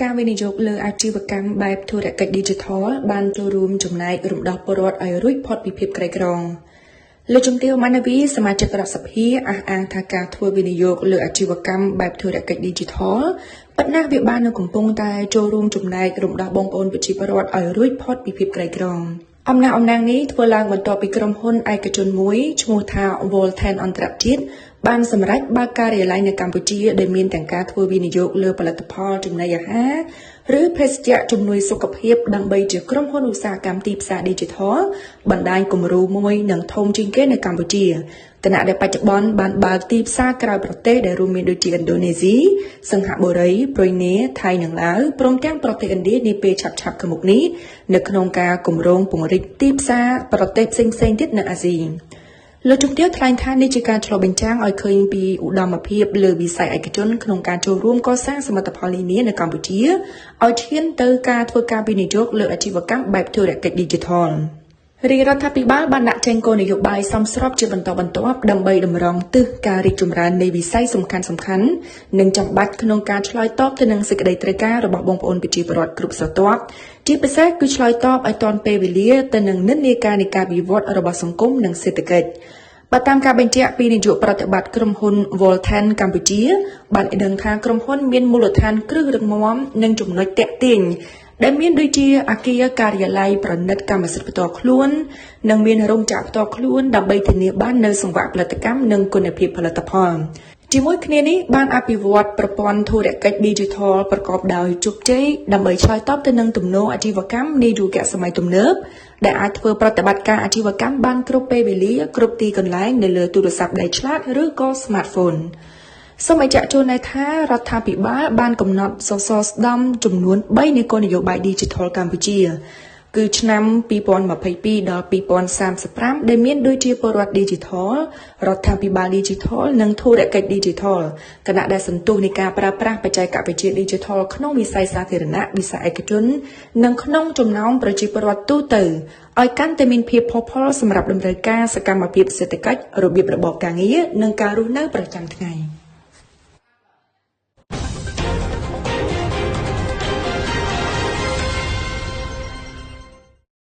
ការវិនិយោគលើអាជីវកម្មបែបធុរកិច្ច Digital បានចូលរួមចំណែករំដោះពលរដ្ឋឲ្យរួចផុតពីភាពក្រីក្រលោកជំទាវ ម៉ាណាវី សមាជិករដ្ឋសភាអះអាងថាការធ្វើវិនិយោគលើអាជីវកម្មបែបធុរកិច្ច Digital ប៉ុន្តែវាបាននៅកំពុងតែចូលរួមចំណែករំដោះបងប្អូនប្រជាពលរដ្ឋឲ្យរួចផុតពីភាពក្រីក្រអំណះនេះធ្វើឡើងបន្ទាប់ពីក្រុមហ៊ុនឯកជនមួយឈ្មោះថា Volten អន្តរជាតិបានសម្រេចបើកការិយាល័យនៅកម្ពុជាដែលមានទាំងការធ្វើវិនិយោគលើផលិតផលចំណីអាហារឬភេសជ្ជៈជំនួយសុខភាពដើម្បីជាក្រុមហ៊ុនឧស្សាហកម្មទីផ្សារ Digital បណ្ដាញគំរូមួយនិងធំជាងគេនៅកម្ពុជាគណៈដែលបច្ចុប្បន្នបានបើកទីផ្សារក្រៅប្រទេសដែលរួមមានដូចជាឥណ្ឌូនេស៊ីសិង្ហបុរីប្រ៊ុយណេថៃនិងឡាវព្រមទាំងប្រទេសឥណ្ឌានាពេលឆាប់ខាងមុខនេះនៅក្នុងការគម្រោងពង្រីកទីផ្សារប្រទេសផ្សេងៗទៀតនៅអាស៊ីលោកជំទាវថ្លែងថានេះជាការឆ្លុះបញ្ចាំងឲ្យឃើញពីឧត្តមភាពលើវិស័យឯកជនក្នុងការចូលរួមកសាងសមិទ្ធផលនានានៅកម្ពុជាឲ្យឈានទៅការធ្វើការវិនិយោគលើអាជីវកម្មបែបធុរកិច្ច Digital រាជរដ្ឋាភិបាលបានដាក់ចេញគោលនយោបាយសមស្របជាបន្តបន្ទាប់ដើម្បីតម្រង់ទិសការរីកចម្រើននៃវិស័យសំខាន់និងចាំបាច់ក្នុងការឆ្លើយតបទៅនឹងសេចក្តីត្រូវការរបស់បងប្អូនប្រជាពលរដ្ឋគ្រប់ស្រទាប់ជាពិសេសគឺឆ្លើយតបឲ្យទាន់ពេលវេលាទៅនឹងនិន្នាការនៃការវិវត្តរបស់សង្គមនិងសេដ្ឋកិច្ចបើតាមការបញ្ជាក់ពីនាយកប្រតិបត្តិក្រុមហ៊ុន Volten កម្ពុជាបានឲ្យដឹងថាក្រុមហ៊ុនមានមូលដ្ឋានគ្រឹះរឹងមាំនិងចំណុចទាក់ទាញដែលមានដូចជាអគារការិយាល័យប្រណិតកម្មសិទ្ធិផ្ទាល់ខ្លួននិងមានរោងចក្រផ្ទាល់ខ្លួនដើម្បីធានាបាននូវសង្វាក់ផលិតកម្មនិងគុណភាពផលិតផលជាមួយគ្នានេះបានអភិវឌ្ឍប្រព័ន្ធធុរកិច្ច Digital ប្រកបដោយជោគជ័យដើម្បីឆ្លើយតបទៅនឹងទំនោរអាជីវកម្មនាយុគសម័យទំនើបដែលអាចធ្វើប្រតិបត្តិការអាជីវកម្មបានគ្រប់ពេលវេលាគ្រប់ទីកន្លែងនៅលើទូរស័ព្ទដៃឆ្លាតឬក៏ Smartphoneសូមបញ្ជាក់ជូនថារដ្ឋាភិបាលបានកំណត់សសរស្តម្ភចំនួន3នៃគោលនយោបាយ Digital កម្ពុជាគឺឆ្នាំ2022ដល់2035ដែលមានដូចជាពលរដ្ឋ Digital រដ្ឋាភិបាល Digital និងធុរកិច្ច Digital គណៈដែលសន្ទុះនៃការប្រើប្រាស់បច្ចេកវិទ្យា Digital ក្នុងវិស័យសាធារណៈវិស័យឯកជននិងក្នុងចំណោមប្រជាពលរដ្ឋទូទៅឲ្យកាន់តែមានភាពផុសផុលសម្រាប់តម្រូវការសកម្មភាពសេដ្ឋកិច្ចរបៀបរបបការងារនិងការរស់នៅប្រចាំថ្ងៃ